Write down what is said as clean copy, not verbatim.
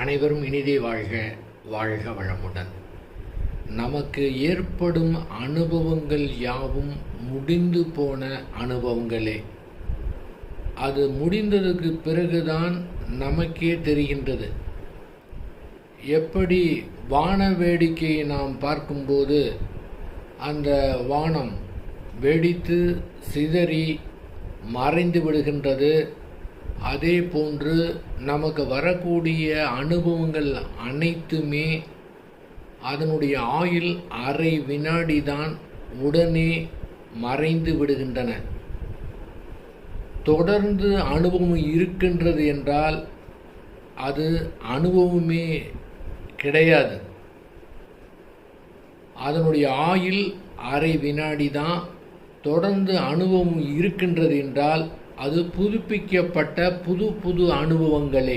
அனைவரும் இனிதே வாழ்க, வாழ்க வளமுடன். நமக்கு ஏற்படும் அனுபவங்கள் யாவும் முடிந்து போன அனுபவங்களே. அது முடிந்ததுக்கு பிறகுதான் நமக்கே தெரிகின்றது. எப்படி வான வேடிக்கையை நாம் பார்க்கும்போது அந்த வானம் வெடித்து சிதறி மறைந்து விடுகின்றது, அதே போன்று நமக்கு வரக்கூடிய அனுபவங்கள் அனைத்துமே அதனுடைய ஆயுள் அரை வினாடி தான், உடனே மறைந்து விடுகின்றன. தொடர்ந்து அனுபவம் இருக்கின்றது என்றால் அது அனுபவமே கிடையாது. அதனுடைய ஆயுள் அரை வினாடி தான். தொடர்ந்து அனுபவம் இருக்கின்றது என்றால் அது புதுப்பிக்கப்பட்ட புது புது அனுபவங்களே.